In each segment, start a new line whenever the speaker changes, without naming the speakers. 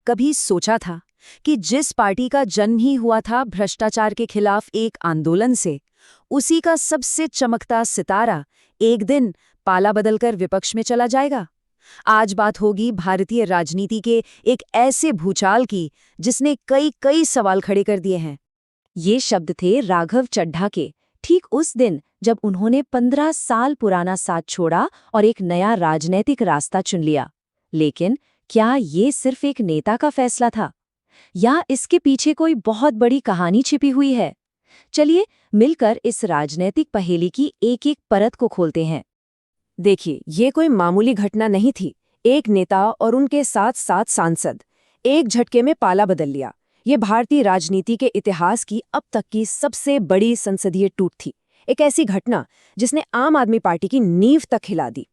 कभी सोचा था कि जिस पार्टी का जन्म ही हुआ था भ्रष्टाचार के खिलाफ एक आंदोलन से, उसी का सबसे चमकता सितारा एक दिन पाला बदलकर विपक्ष में चला जाएगा? आज बात होगी भारतीय राजनीति के एक ऐसे भूचाल की जिसने कई कई सवाल खड़े कर दिए हैं।
ये शब्द थे राघव चड्ढा के, ठीक उस दिन जब उन्होंने 15 साल पुराना साथ छोड़ा और एक नया राजनैतिक रास्ता चुन लिया। लेकिन क्या ये सिर्फ एक नेता का फैसला था, या इसके पीछे कोई बहुत बड़ी कहानी छिपी हुई है? चलिए मिलकर इस राजनैतिक पहेली की एक एक परत को खोलते हैं।
देखिए, ये कोई मामूली घटना नहीं थी। एक नेता और उनके साथ साथ सांसद एक झटके में पाला बदल लिया। ये भारतीय राजनीति के इतिहास की अब तक की सबसे बड़ी संसदीय टूट थी। एक ऐसी घटना जिसने आम आदमी पार्टी की नींव तक हिला दी।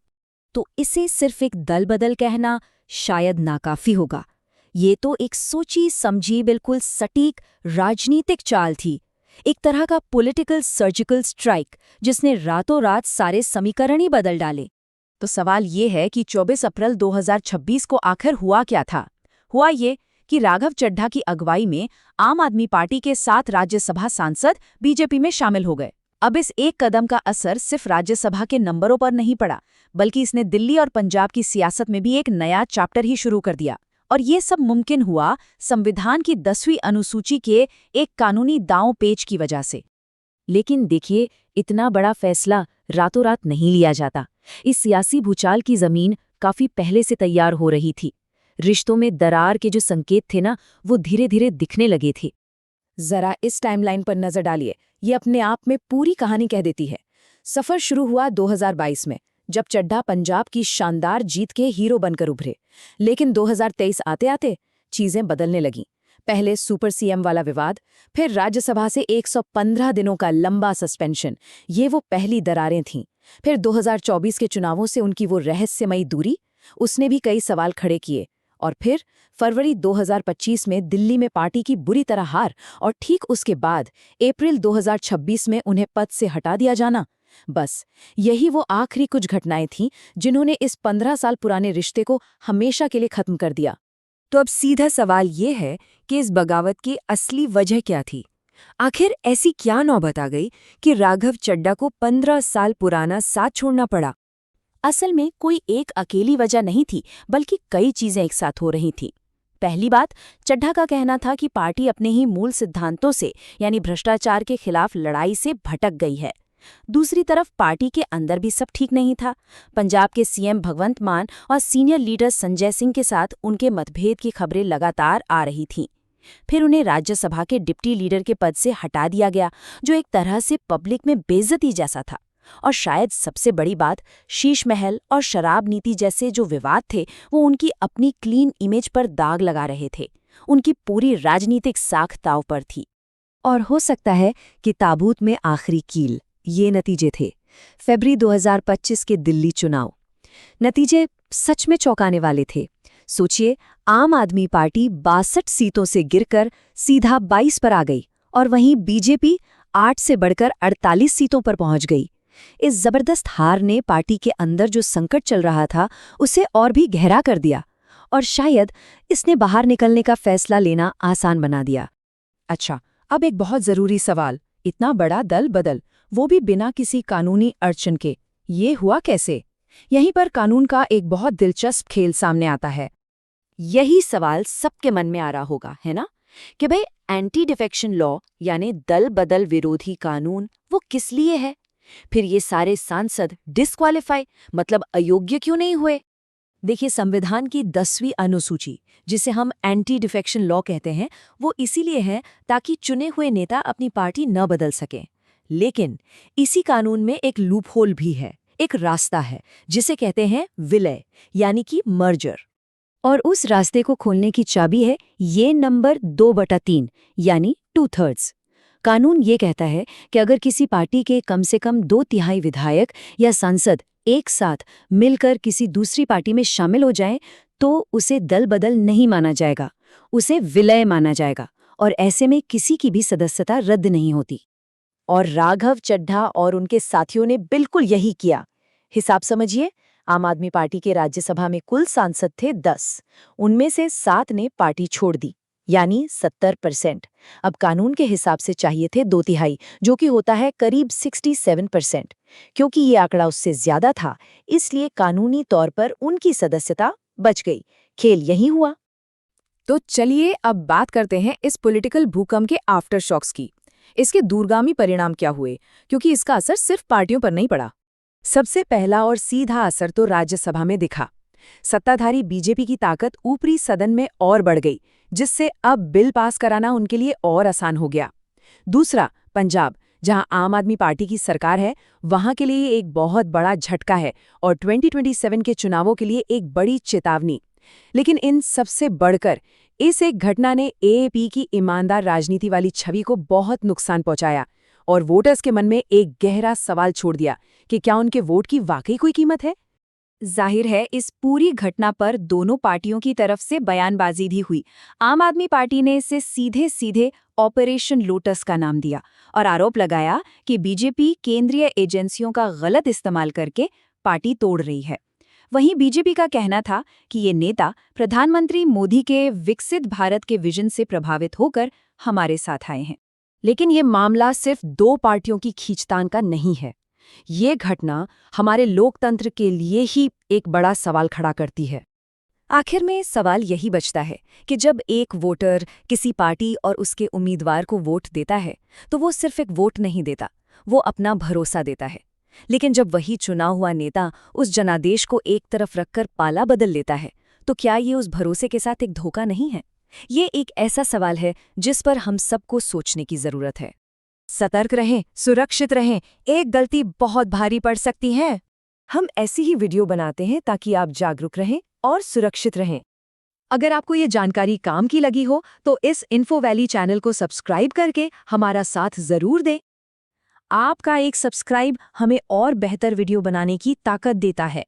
तो इसे सिर्फ एक दल बदल कहना शायद नाकाफी होगा। ये तो एक सोची समझी बिल्कुल सटीक राजनीतिक चाल थी, एक तरह का पॉलिटिकल सर्जिकल स्ट्राइक जिसने रातों रात सारे समीकरण ही बदल डाले।
तो सवाल ये है कि 24 अप्रैल 2026 को आखिर हुआ क्या था? हुआ ये कि राघव चड्ढा की अगुवाई में आम आदमी पार्टी के 7 राज्यसभा सांसद बीजेपी में शामिल हो गए। अब इस एक कदम का असर सिर्फ राज्यसभा के नंबरों पर नहीं पड़ा, बल्कि इसने दिल्ली और पंजाब की सियासत में भी एक नया चैप्टर ही शुरू कर दिया। और ये सब मुमकिन हुआ संविधान की 10वीं अनुसूची के एक कानूनी दांव पेच की वजह से।
लेकिन देखिए, इतना बड़ा फैसला रातों रात नहीं लिया जाता। इस सियासी भूचाल की जमीन काफी पहले से तैयार हो रही थी। रिश्तों में दरार के जो संकेत थे ना, वो धीरे धीरे दिखने लगे थे।
जरा इस टाइमलाइन पर नजर डालिए, ये अपने आप में पूरी कहानी कह देती है। सफर शुरू हुआ 2022 में, जब चड्ढा पंजाब की शानदार जीत के हीरो बनकर उभरे। लेकिन 2023 आते आते चीजें बदलने लगीं। पहले सुपर सीएम वाला विवाद, फिर राज्यसभा से 115 दिनों का लंबा सस्पेंशन, ये वो पहली दरारें थीं। फिर 2024 के चुनावों से उनकी वो रहस्यमयी दूरी, उसने भी कई सवाल खड़े किए। और फिर फरवरी 2025 में दिल्ली में पार्टी की बुरी तरह हार, और ठीक उसके बाद अप्रैल 2026 में उन्हें पद से हटा दिया जाना। बस यही वो आखिरी कुछ घटनाएं थीं जिन्होंने इस 15 साल पुराने रिश्ते को हमेशा के लिए खत्म कर दिया। तो अब सीधा सवाल ये है कि इस बगावत की असली वजह क्या थी? आखिर ऐसी क्या नौबत आ गई कि राघव चड्ढा को 15 साल पुराना साथ छोड़ना पड़ा?
असल में कोई एक अकेली वजह नहीं थी, बल्कि कई चीजें एक साथ हो रही थीं। पहली बात, चड्ढा का कहना था कि पार्टी अपने ही मूल सिद्धांतों से, यानी भ्रष्टाचार के खिलाफ लड़ाई से भटक गई है। दूसरी तरफ पार्टी के अंदर भी सब ठीक नहीं था। पंजाब के सीएम भगवंत मान और सीनियर लीडर संजय सिंह के साथ उनके मतभेद की खबरें लगातार आ रही थीं। फिर उन्हें राज्यसभा के डिप्टी लीडर के पद से हटा दिया गया, जो एक तरह से पब्लिक में बेइज्जती जैसा था। और शायद सबसे बड़ी बात, शीश महल और शराब नीति जैसे जो विवाद थे, वो उनकी अपनी क्लीन इमेज पर दाग लगा रहे थे। उनकी पूरी राजनीतिक साख दांव पर थी।
और हो सकता है कि ताबूत में आखिरी कील ये नतीजे थे। फरवरी 2025 के दिल्ली चुनाव। नतीजे सच में चौंकाने वाले थे। सोचिए, आम आदमी पार्टी 62 सीटों से गिरकर सीधा 22 पर आ गई, और वहीं बीजेपी 8 से बढ़कर 48 सीटों पर पहुंच गई। इस जबरदस्त हार ने पार्टी के अंदर जो संकट चल रहा था, उसे और भी गहरा कर दिया, और शायद इसने बाहर निकलने का फैसला लेना आसान बना दिया। अच्छा, अब एक बहुत जरूरी सवाल, इतना बड़ा दल बदल, वो भी बिना किसी कानूनी अड़चन के, ये हुआ कैसे? यहीं पर कानून का एक बहुत दिलचस्प खेल सामने आता है।
यही सवाल सबके मन में आ रहा होगा, है ना, कि भाई एंटी डिफेक्शन लॉ यानी दल बदल विरोधी कानून वो किस लिए है? फिर ये सारे सांसद डिस्क्वालीफाई, मतलब अयोग्य क्यों नहीं हुए?
देखिए, संविधान की 10वीं अनुसूची, जिसे हम एंटी डिफेक्शन लॉ कहते हैं, वो इसीलिए है ताकि चुने हुए नेता अपनी पार्टी न बदल सकें। लेकिन इसी कानून में एक लूपहोल भी है, एक रास्ता है जिसे कहते हैं विलय, यानी कि मर्जर। और उस रास्ते को खोलने की चाबी है ये नंबर 2/3, यानी 2/3। कानून ये कहता है कि अगर किसी पार्टी के कम से कम 2/3 विधायक या सांसद एक साथ मिलकर किसी दूसरी पार्टी में शामिल हो जाएं, तो उसे दल बदल नहीं माना जाएगा, उसे विलय माना जाएगा, और ऐसे में किसी की भी सदस्यता रद्द नहीं होती। और राघव चड्ढा और उनके साथियों ने बिल्कुल यही किया। हिसाब समझिए, आम आदमी पार्टी के राज्यसभा में कुल सांसद थे 10, उनमें से 7 ने पार्टी छोड़ दी, यानी 70%। अब कानून के हिसाब से चाहिए थे 2/3, जो कि होता है करीब 67%। क्योंकि ये आंकड़ा उससे ज्यादा था, इसलिए कानूनी तौर पर उनकी सदस्यता बच गई। खेल यही हुआ।
तो चलिए अब बात करते हैं इस पॉलिटिकल भूकंप के आफ्टर शॉक्स की। इसके दूरगामी परिणाम क्या हुए, क्योंकि इसका असर सिर्फ पार्टियों पर नहीं पड़ा। सबसे पहला और सीधा असर तो राज्यसभा में दिखा। सत्ताधारी बीजेपी की ताकत ऊपरी सदन में और बढ़ गई, जिससे अब बिल पास कराना उनके लिए और आसान हो गया। दूसरा, पंजाब, जहां आम आदमी पार्टी की सरकार है, वहां के लिए एक बहुत बड़ा झटका है और 2027 के चुनावों के लिए एक बड़ी चेतावनी। लेकिन इन सबसे बढ़कर इस एक घटना ने एएपी की ईमानदार राजनीति वाली छवि को बहुत नुकसान पहुंचाया और वोटर्स के मन में एक गहरा सवाल छोड़ दिया कि क्या उनके वोट की वाकई कोई कीमत है।
जाहिर है इस पूरी घटना पर दोनों पार्टियों की तरफ से बयानबाजी भी हुई। आम आदमी पार्टी ने इसे सीधे सीधे ऑपरेशन लोटस का नाम दिया और आरोप लगाया कि बीजेपी केंद्रीय एजेंसियों का गलत इस्तेमाल करके पार्टी तोड़ रही है। वहीं बीजेपी का कहना था कि ये नेता प्रधानमंत्री मोदी के विकसित भारत के विजन से प्रभावित होकर हमारे साथ आए हैं।
लेकिन ये मामला सिर्फ 2 पार्टियों की खींचतान का नहीं है। ये घटना हमारे लोकतंत्र के लिए ही एक बड़ा सवाल खड़ा करती है। आखिर में सवाल यही बचता है कि जब एक वोटर किसी पार्टी और उसके उम्मीदवार को वोट देता है, तो वो सिर्फ एक वोट नहीं देता, वो अपना भरोसा देता है। लेकिन जब वही चुना हुआ नेता उस जनादेश को एक तरफ रखकर पाला बदल लेता है, तो क्या ये उस भरोसे के साथ एक धोखा नहीं है? ये एक ऐसा सवाल है जिस पर हम सबको सोचने की जरूरत है। सतर्क रहें, सुरक्षित रहें, एक गलती बहुत भारी पड़ सकती है। हम ऐसी ही वीडियो बनाते हैं ताकि आप जागरूक रहें और सुरक्षित रहें। अगर आपको ये जानकारी काम की लगी हो तो इस इन्फो वैली चैनल को सब्सक्राइब करके हमारा साथ जरूर दें। आपका एक सब्सक्राइब हमें और बेहतर वीडियो बनाने की ताकत देता है।